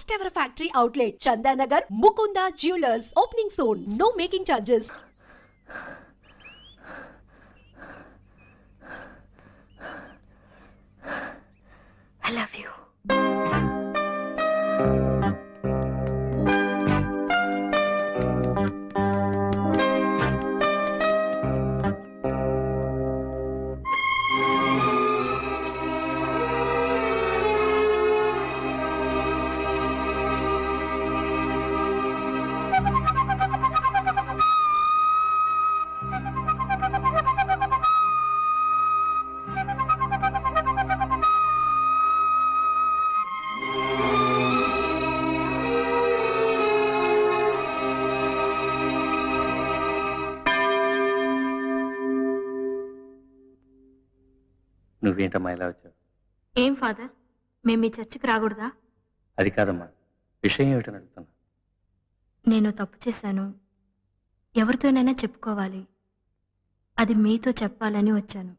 First ever factory outlet, Chandanagar, Mukunda Jewelers. Opening soon. No making charges. I love you. నువ్వేంటమ్మా ఇలా వచ్చావు? ఏం father, మేము మీ చర్చికి రాకూడదా? అది కాదమ్మా, విషయం ఏమిటని అడుగుతున్నా. నేను తప్పు చేశాను, ఎవరితోనైనా చెప్పుకోవాలి, అది మీతో చెప్పాలని వచ్చాను.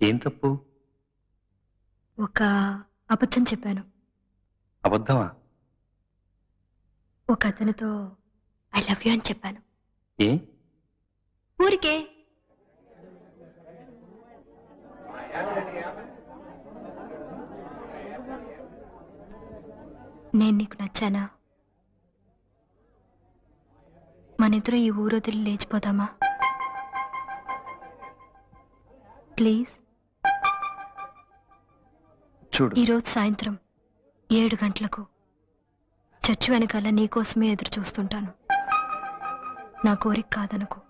ఏం తప్పు? ఒక అబద్ధం చెప్పాను. అబద్ధమా? ఒక అతనితో ఐ లవ్ యూ అని చెప్పాను. ఏ? ఊరికే. నేను నీకు నచ్చానా? మనిద్దరం ఈ ఊరొదిలి లేచిపోదామా? ప్లీజ్. చూడు, ఈరోజు సాయంత్రం 7 గంటలకు చర్చి వెనకాల నీకోసమే ఎదురు చూస్తుంటాను. నా కోరిక కాదనుకో.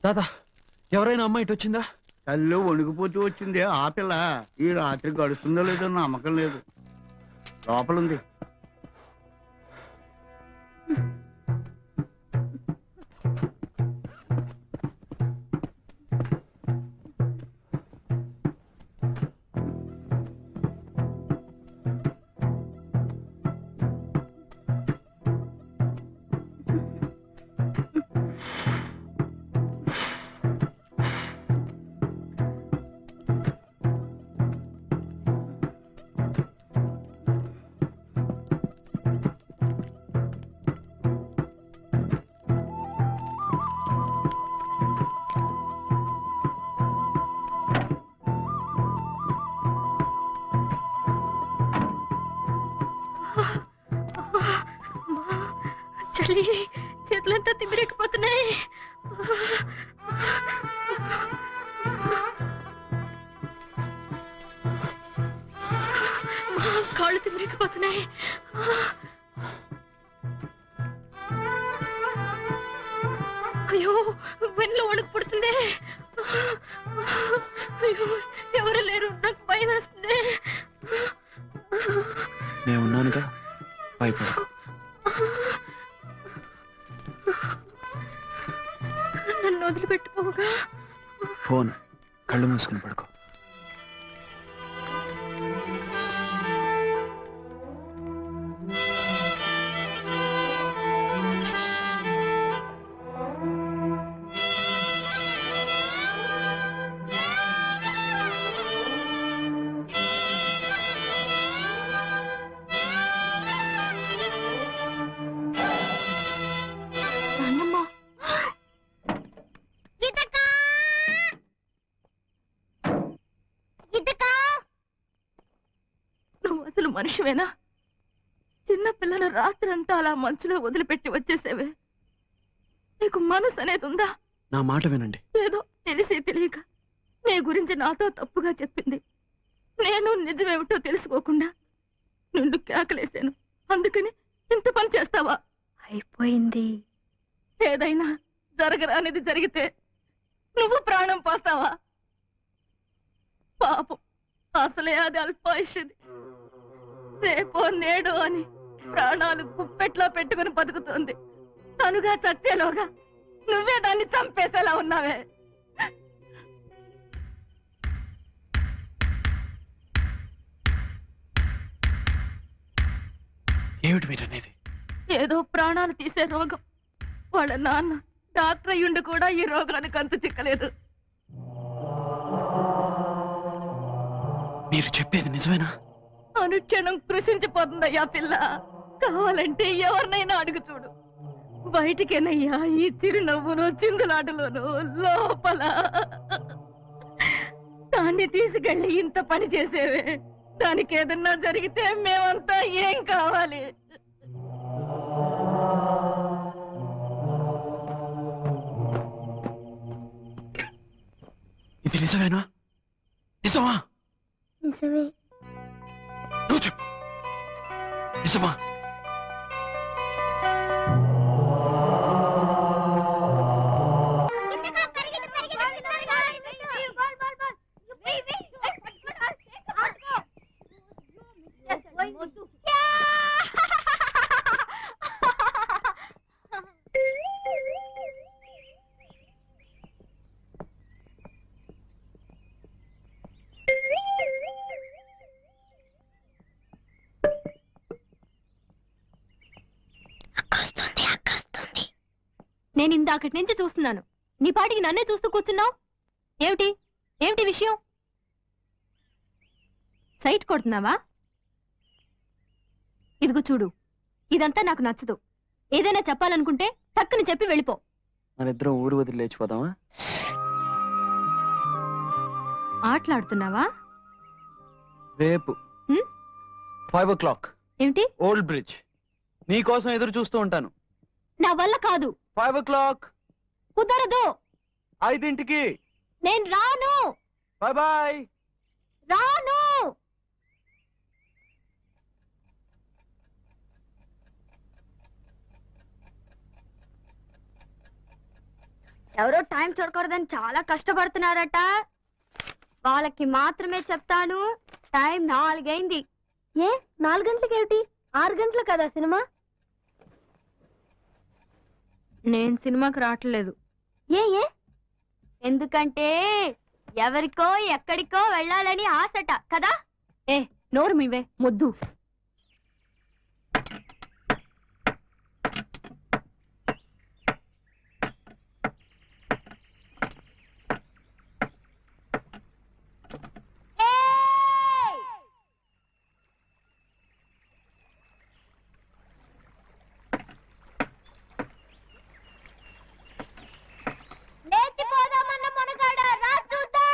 దాదా, ఎవరైనా అమ్మాయి ఇటు వచ్చిందా? కళ్ళు వణికిపోతూ వచ్చింది ఆ పిల్ల. ఈ రాత్రి గడుస్తుందో లేదో నమ్మకం లేదు. లోపలుంది. చలి, చేతులంతా తిమ్మిరెక్కిపోతున్నాయి. కాళ్ళు తిమ్మిరెక్కిపోతున్నాయి. అయ్యో, వెన్నులో వణుకు పుడుతుంది. అయ్యో, ఎవరు లేరు, నాకు భయం వేస్తుంది. నేనున్నానుగా, భయపడకు. నన్ను వదిలిపెట్టుకోగా. ఫోన్ కళ్ళు మూసుకుని పడుకో. నాన్నమ్మ, నువ్వు అసలు మనిషివేనా? చిన్న పిల్లలు రాత్రంతా అలా మంచులో వదిలిపెట్టి వచ్చేసేవే. నీకు మనసు అనేది ఉందా? నా మాట వినండి. ఏదో తెలిసి తెలియక నీ గురించి నాతో తప్పుగా చెప్పింది. నేను నిజమేమిటో తెలుసుకోకుండా నిండు కేకలేశాను. అందుకని ఇంత పని చేస్తావా? అయిపోయింది. ఏదైనా జరగరానిది జరిగితే నువ్వు ప్రాణం పోస్తావా? పాపం, అసలే అది అల్పాయుష్ది. రేపో నేడో అని ప్రాణాలు గుప్పెట్లో పెట్టుకుని బతుకుతుంది. తనుగా చచ్చేలోగా నువ్వే దాన్ని చంపేసేలా ఉన్నావే. ఏమిటి మీరు అనేది? ఏదో ప్రాణాలు తీసే రోగం. వాళ్ళ నాన్న డాక్టర్ అయ్యుండి కూడా ఈ రోగానికి అంతు చిక్కలేదు. మీరు చెప్పేది నిజమేనా? అనుక్షణం కృషించిపోతుందయ్యా పిల్ల. కావాలంటే ఎవరినైనా అడుగు చూడు. బయటికేనయ్యా ఈ చిరునవ్వును చిందులాటలోను లోపల. దాన్ని తీసుకెళ్ళి ఇంత పని చేసేవే. దానికి ఏదన్నా జరిగితే మేమంతా ఏం కావాలి? ఇది నిజమేనా? నిజమా? నిజమే. నువ్వు చెప్పు. నిజమా? నేను ఇందాకటి నుంచి చూస్తున్నాను. నీ పాటికి నన్నే చూస్తూ కూర్చున్నావు. ఏమిటి ఏమిటి విషయం? సైట్ కొడుతున్నావా? ఇదిగో చూడు, ఇదంతా నాకు నచ్చదు. ఏదైనా చెప్పాలనుకుంటే టక్కుని చెప్పి వెళ్ళిపో. మనిద్దరం ఊరు వదిలి లేచిపోదామా? ఆటలాడుతున్నావా? రేపు 5 o'clock ఏమిటి? Old bridge. నీ కోసం ఎదురు చూస్తూ ఉంటాను. నా వల్ల కాదు. 5 o'clock. కుదరదు. 5ంటికి. నేను రాను. Bye bye. రాను. ఎవరో టైం చూడకూడదని చాలా కష్టపడుతున్నారట. వాళ్ళకి మాత్రమే చెప్తాను. టైం 4 అయింది. ఏ 4 గంటలకి ఏమిటి? 6 గంటలు కదా సినిమా. నేను సినిమాకి రావట్లేదు. ఏ ఏ? ఎందుకంటే ఎవరికో ఎక్కడికో వెళ్ళాలని ఆశట కదా. ఏ నోరు మీవే మొద్దు. లేచిపోదామన్న మునగాడ రా చూద్దాం.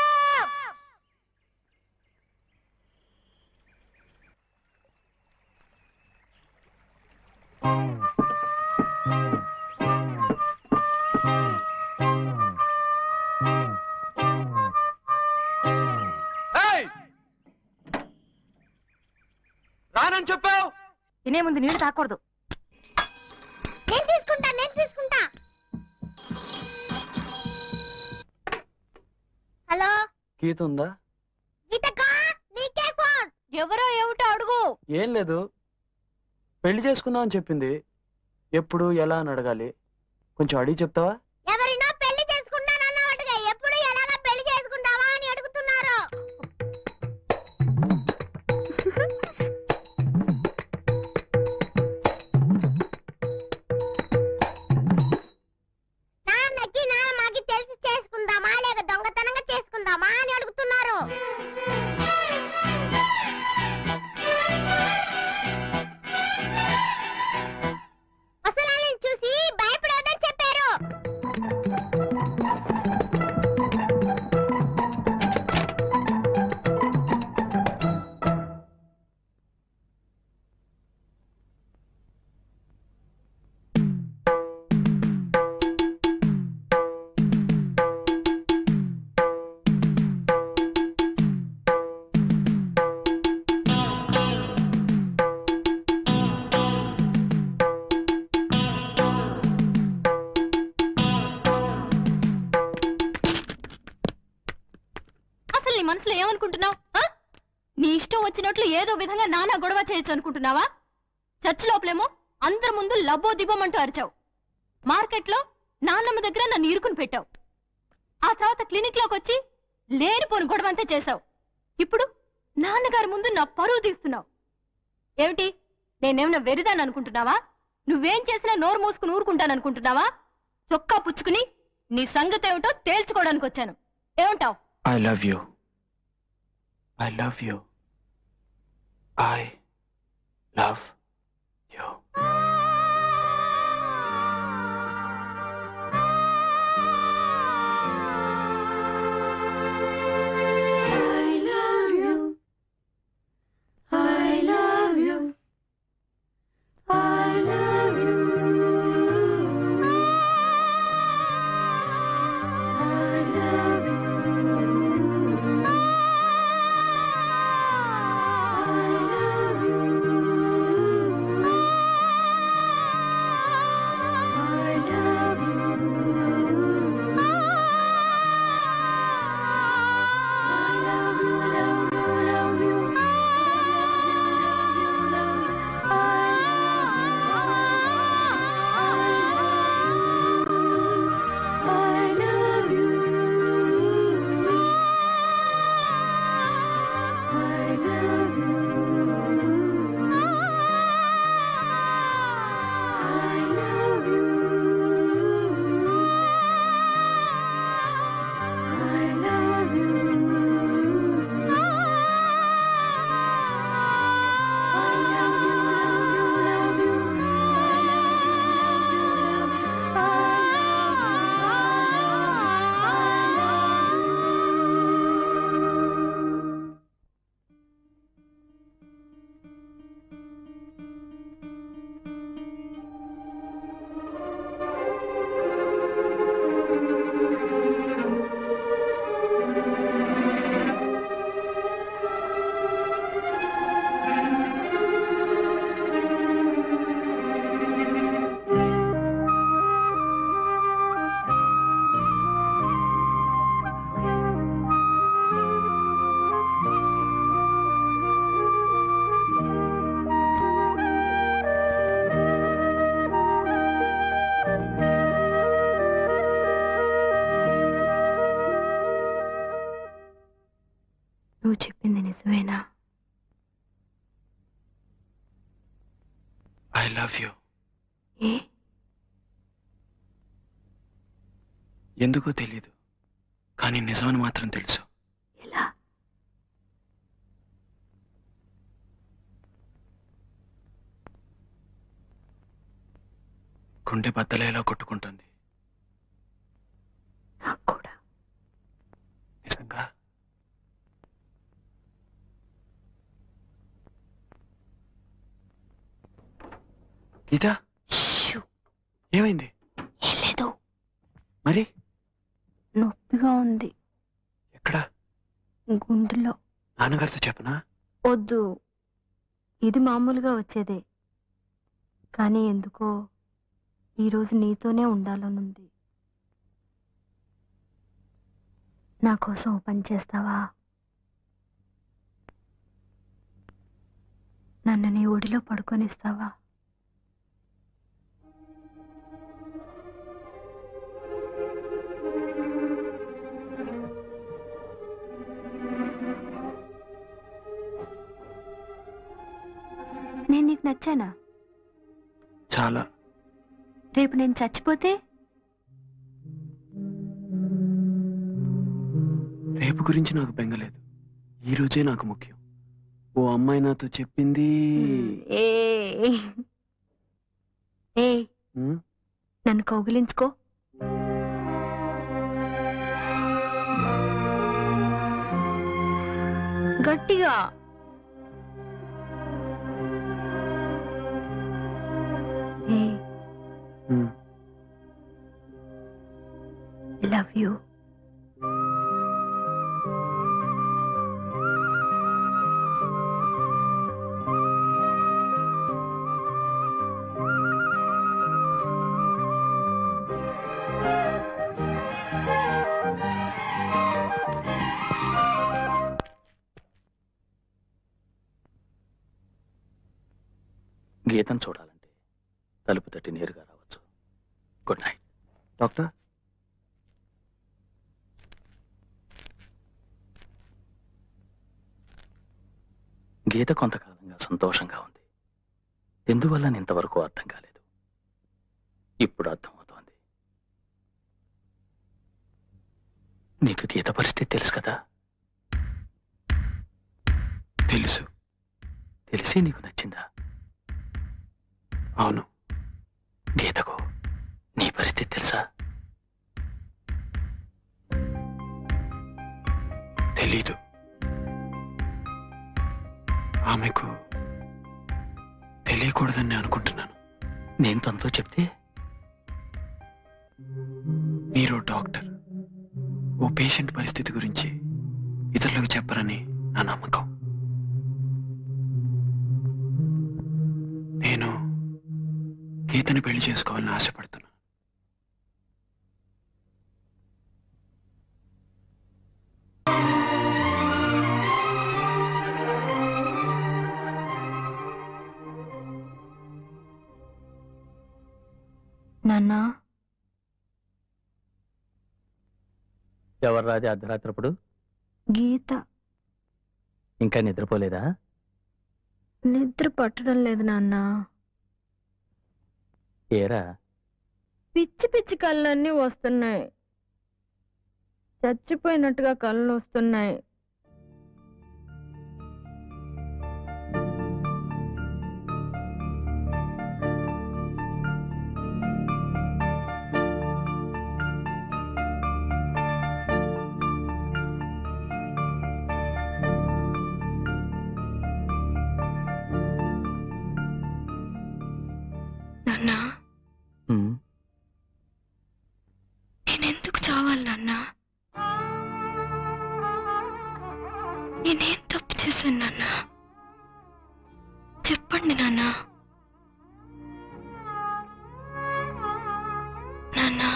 రానని చెప్పావు. తినే ముందు నీళ్లు తాకూడదు. నేను తీసుకుంటా. హలో, గీత ఉందా? నీకే ఫోన్. ఎవరో ఏమిటో అడుగు. ఏం లేదు, పెళ్లి చేసుకుందాం అని చెప్పింది. ఎప్పుడు ఎలా అని అడగాలి. కొంచెం అడిగి చెప్తావా? ఎవరినో పెళ్లి చేసుకుంటానన్నట్టుగా ఎప్పుడు ఎలాగా పెళ్లి చేసుకుంటావా అని నీ మనసులో ఏమనుకుంటున్నావు? నీ ఇష్టం వచ్చినట్లు ఏదో విధంగా నానా గొడవ చేయొచ్చు అనుకుంటున్నావా? చర్చ్ లోపలేమో అందరి ముందు లబ్బో దిబ్బమంటూ అరిచావు. మార్కెట్లో నాన్నమ్మ దగ్గర నన్ను ఇరుకుని పెట్టావు. ఆ తర్వాత క్లినిక్ లోకి వచ్చి లేనిపోని గొడవ అంతా చేశావు. ఇప్పుడు నాన్నగారి ముందు నా పరువు తీస్తున్నావు. ఏమిటి, నేనేమన్నా వెరిదాన్ని అనుకుంటున్నావా? నువ్వేం చేసినా నోరు మూసుకుని ఊరుకుంటాననుకుంటున్నావా? చొక్కా పుచ్చుకుని నీ సంగతి ఏమిటో తేల్చుకోవడానికి వచ్చాను. ఏమంటావు? I love you. I love you. I love you. నువ్వు చెప్పింది నిజమేనా? I love you. ఏ? ఎందుకో తెలీదు, కానీ నిజమని మాత్రం తెలుసు. ఎలా? గుండె బద్దలేలా కొట్టుకుంటుంది. నాకు కూడా. నిజంగా? గీతా, ఏమైంది? ఏం లేదు. మరి నొప్పిగా ఉంది. ఎక్కడ? గుండెలో. నాన్నగారితో చెప్పనా? వద్దు, ఇది మామూలుగా వచ్చేదే. కానీ ఎందుకో ఈరోజు నీతోనే ఉండాలనుంది. నా కోసం ఓ పని చేస్తావా? నన్ను నీ ఒడిలో పడుకొనిస్తావా? నేను నీకు నచ్చానా? చాలా. రేపు నేను చచ్చిపోతే? రేపు గురించి నాకు బెంగలేదు, ఈ రోజే నాకు ముఖ్యం. ఓ అమ్మాయి నాతో చెప్పింది. ఏ ఏ ఉమ్, నన్ను కౌగిలించుకో. గట్టిగా. ఏ ఉమ్. Love you. గీతను చూడాలంటే తలుపు తట్టి నేరుగా రావచ్చు. Good night. డాక్టర్, గీత కొంతకాలంగా సంతోషంగా ఉంది. ఎందువల్ల ఇంతవరకు అర్థం కాలేదు. ఇప్పుడు అర్థమవుతోంది. నీకు గీత పరిస్థితి తెలుసు కదా? తెలుసు. తెలిసి నీకు నచ్చిందా? అవును. గీతకు నీ పరిస్థితి తెలుసా? తెలీదు. ఆమెకు తెలియకూడదని నేను అనుకుంటున్నాను. నేను తనతో చెప్తే మీరు డాక్టర్, ఓ పేషెంట్ పరిస్థితి గురించి ఇతరులకు చెప్పరని నా నమ్మకం. నేను గీతని పెళ్లి చేసుకోవాలని ఆశపడుతున్నా. నాన్నా, ఎవరు రాది అర్ధరాత్రప్పుడు? గీత. ఇంకా నిద్రపోలేదా? నిద్ర పట్టడం లేదు నాన్న. ఏరా, పిచ్చి పిచ్చి కళ్ళన్నీ వస్తున్నాయి. చచ్చిపోయినట్టుగా కళ్ళు వస్తున్నాయి. నాన్నా, ఉమ్, నేనెందుకు చావాలి నాన్నా? నేనేం తప్పు చేశాను నాన్నా? చెప్పండి నాన్నా. నాన్నా,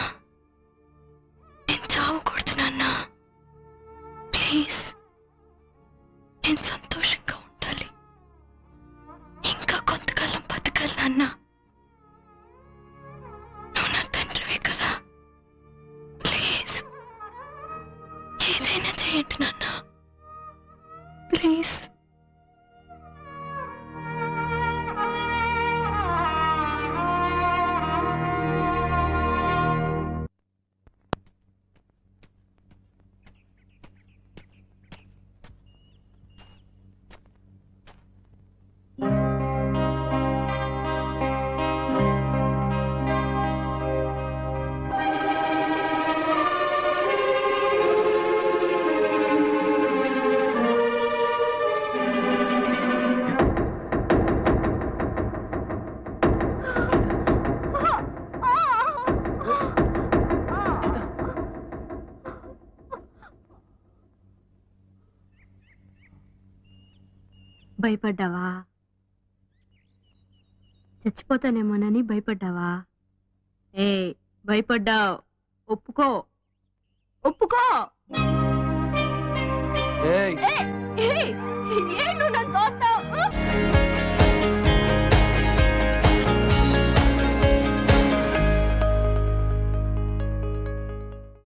నేను చావకూడదు నాన్నా. ప్లీజ్, నేను సంతోషంగా ఉండాలి. ఇంకా కొంతకాలం బతకాలి నాన్నా. నువ్వు నా తండ్రివే కదా. ప్లీజ్, ఏదైనా చేయండి నాన్నా. ప్లీజ్. భయపడ్డావా? చచ్చిపోతానేమోనని భయపడ్డావా? భయపడ్డావు. ఒప్పుకో, ఒప్పుకో.